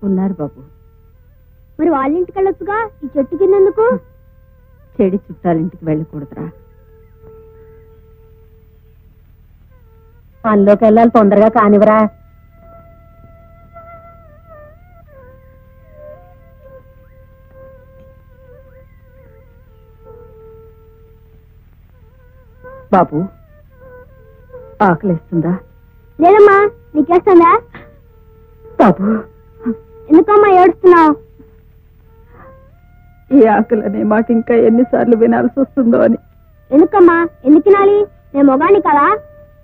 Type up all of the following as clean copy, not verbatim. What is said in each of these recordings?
ఉన్నారు బాబు. మరి వాళ్ళ ఇంటికి వెళ్ళొచ్చుగా, ఈ చెట్టు కిందెందుకు? చెడి చుట్టాలింటికి వెళ్ళకూడదురా. పనిలోకి వెళ్ళాలి, తొందరగా కానివరా. బాబు, ఆకలిస్తుందా? లేదమ్మా. నీకేస్తుందా? బాబు, ఎందుకమ్మా ఏడుస్తున్నావు? ఈ ఆకలి అనే మాట ఇంకా ఎన్నిసార్లు వినాల్సి వస్తుందో అని. ఎందుకమ్మా, ఎందుకు తినాలి? నేను మొగాని కదా.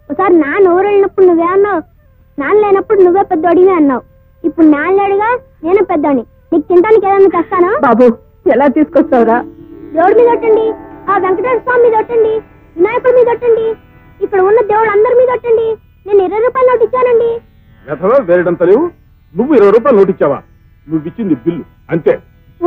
ఒకసారి నాన్న ఊరు వెళ్ళినప్పుడు నువ్వే అన్నావు, నాన్న లేనప్పుడు నువ్వే పెద్దోడివే అన్నావు. ఇప్పుడు నాన్న లేడుగా, నేను పెద్దోడిని. నీకు తినడానికి ఏదన్నా తెస్తాను. బాబు, ఎలా తీసుకొస్తావురా? దేవుడి మీద ఒట్టండి, ఆ వెంకటేశ్వర స్వామి మీద ఒట్టండి, వినాయకుడి మీద ఒట్టండి, ఇక్కడ ఉన్న దేవుడు అందరి మీద ఒట్టండి. నేను 20 రూపాయలు నోటు ఇచ్చానండి. వేరేటంత లేవు. నువ్వు 20 రూపాయలు నోటు ఇచ్చావా? నువ్వు ఇచ్చింది బిల్లు అంతే.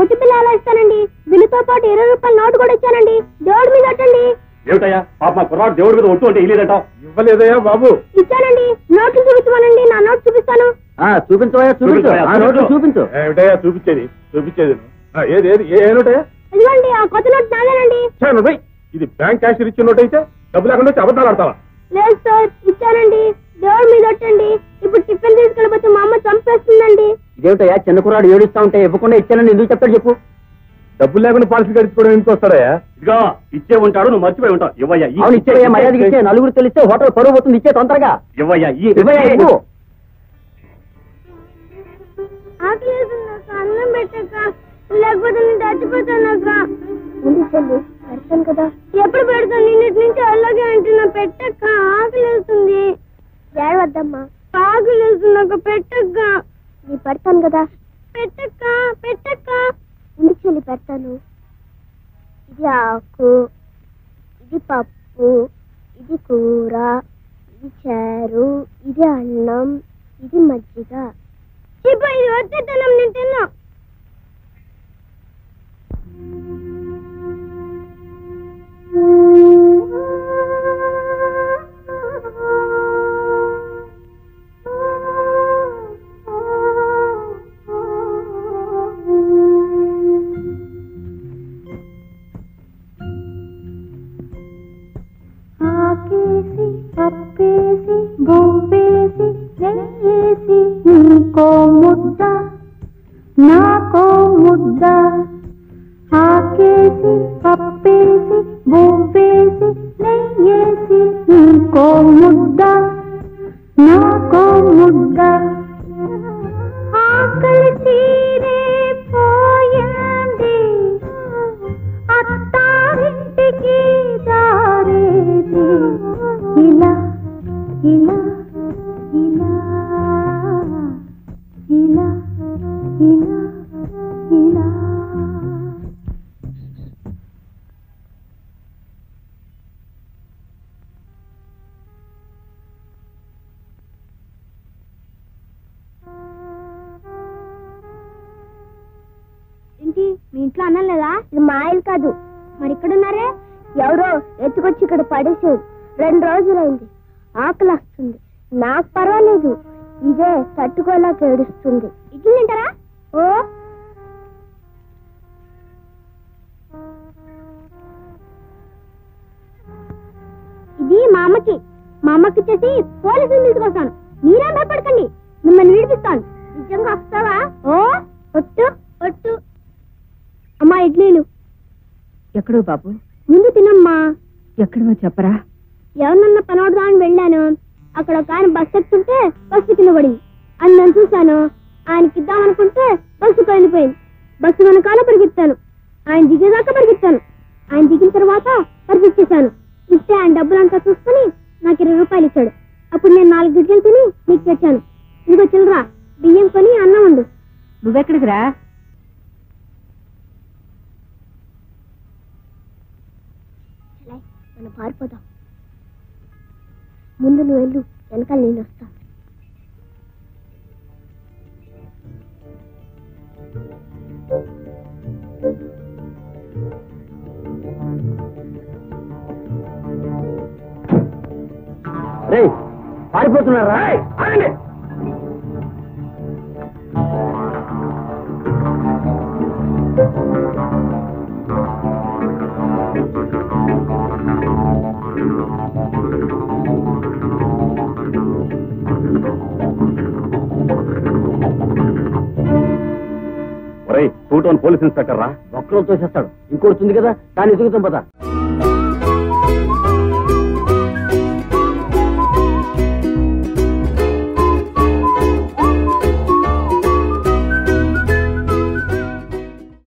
ఓటు బిల్లు ఎలా ఇస్తానండి? బిల్లుతో పాటు 20 రూపాయలు నోటు కూడా ఇచ్చానండి. దేవుడి మీద ఒట్టండి. ఏమిటయ్యా పాప, మా కుర్రాడు దేవుడి మీద ఒట్టు అంటే ఇల్లేదట. ఇవ్వలేదయ్యా బాబు. ఇచ్చానండి. నోట్లు చూపించమనండి, నా నోటు చూపిస్తాను. చూపించవయ్యా, చూపించు. ఏమిటయ్యా చూపించేది? ఏది ఏది ఏ నోటయ్యా? ఇదిగోండి, ఆ కొత్త నోటు నాదేనండి. ఇది బ్యాంక్ క్యాషియర్ ఇచ్చిన నోట్ అయితే డబ్బు లేకుండా వచ్చి అబద్ధాలు ఆడతావా? లేదు సార్, ఇచ్చానండి. దేవుడి మీద ఒట్టండి. ఇప్పుడు టిఫిన్ తీసుకెళ్ళిపోతే మా అమ్మ చంపేస్తుందండి. ఇదేమిటయ్యా, చిన్న కుర్రాడు ఏడుస్తా ఉంటే ఇవ్వకుండా ఇచ్చానని ఎందుకు చెప్తాడు చెప్పు? డబ్బులు లేకుండా పాలసీ గడిచుకోవడం ఎందుకు వస్తాడయ్యా? ఇదిగా ఇచ్చే ఉంటాడు, నువ్వు మర్చిపోయి ఉంటావు. ఇవ్వయ్యా, అవును ఇచ్చే, మర్యాదకి ఇచ్చే. నలుగురు తెలిస్తే హోటల్ పరువు పోతుంది. ఇచ్చే తొందరగా. ఇవ్వయ్యా, ఇవ్వు. అన్నం పెట్టక, లేకపోతే నేను చచ్చిపోతానక్క. పెడతాను కదా. ఎప్పుడు పెడతాను? నిన్నటి నుంచి అలాగే అంటున్నా. పెట్టక్క, ఆకలేస్తుంది. ఏడవద్దమ్మా, ఆకలేస్తుందక్క. పెట్టక్క. నీ పెడతాను కదా. పెట్టక్క, పెట్టక్క. ఇంటి చెల్లి పెడతాను. ఇది ఆకు, ఇది పప్పు, ఇది కూర, ఇది చారు, ఇది అన్నం, ఇది మజ్జిగ. ఇది వచ్చేతనం, నేను తిన్నా. ఆకేసి పప్పేసి బొబ్బేసి నెయ్యేసి నీకో ముద్ద నాకో ముద్ద. ఆకేసి పప్పేసి బొబ్బేసి నెయ్యేసి నీకో ముద్ద నాకో ముద్ద. ఆకలి తీరే పోయింది, అత్తారింటికి దారేది. ఇలా ఇలా ఇలా ఇలా ఇలా ఇలా. ఏంటి, మీ ఇంట్లో అన్నం లేదా? ఇది మా ఇల్లు కాదు. మరి ఇక్కడున్నారే? ఎవరో ఎత్తుకొచ్చి ఇక్కడ పడేసేది. 2 రోజులైంది. ఆకలి వస్తుంది. నాకు పర్వాలేదు, ఇదే తట్టుకోలేక ఏడుస్తుంది. ఇడ్లీ తింటారా? ఓ ఇది మా అమ్మకి. మా అమ్మకి ఇచ్చేసి పోలీసులు తీసుకొస్తాను. మీరేం భయపడకండి, మిమ్మల్ని విడిపిస్తాను. నిజంగా వస్తావా? ఓ ఒట్టు ఒట్టు. అమ్మా ఇడ్లీలు. ఎక్కడో బాబు? ముందు తినమ్మా. ఎక్కడో చెప్పరా? ఎవరినన్నా పనోడుదా అని వెళ్ళాను. అక్కడ ఒక ఆయన బస్సు ఎక్కుతుంటే బస్సు కింద పడింది. అని నేను చూశాను. ఆయనకి ఇద్దామనుకుంటే బస్సు వెళ్ళిపోయింది. బస్సు వెనకాల పరిగెత్తాను. ఆయన దిగేదాకా పరిగెత్తాను. ఆయన దిగిన తర్వాత పరిగెత్తేశాను. ఇస్తే ఆయన డబ్బులంతా చూసుకుని నాకు 20 రూపాయలు ఇచ్చాడు. అప్పుడు నేను 4 గిడ్డలు తిని నీకు తెచ్చాను. ఇదిగో చిల్లరా, బియ్యం కొని అన్నం వండు. నువ్వెక్కడికి రా? మనం పారిపోదాం. ముందు నువ్వు వెళ్ళు, వెనకాల నేను వస్తా. పారిపోతున్నారా? ఒరేయ్, 2 టౌన్ పోలీస్ ఇన్స్పెక్టర్ రా. ఒక్కరోజు తోసేస్తాడు. ఇంకోటి ఉంది కదా, దాన్ని ఎదుగుతాం పద.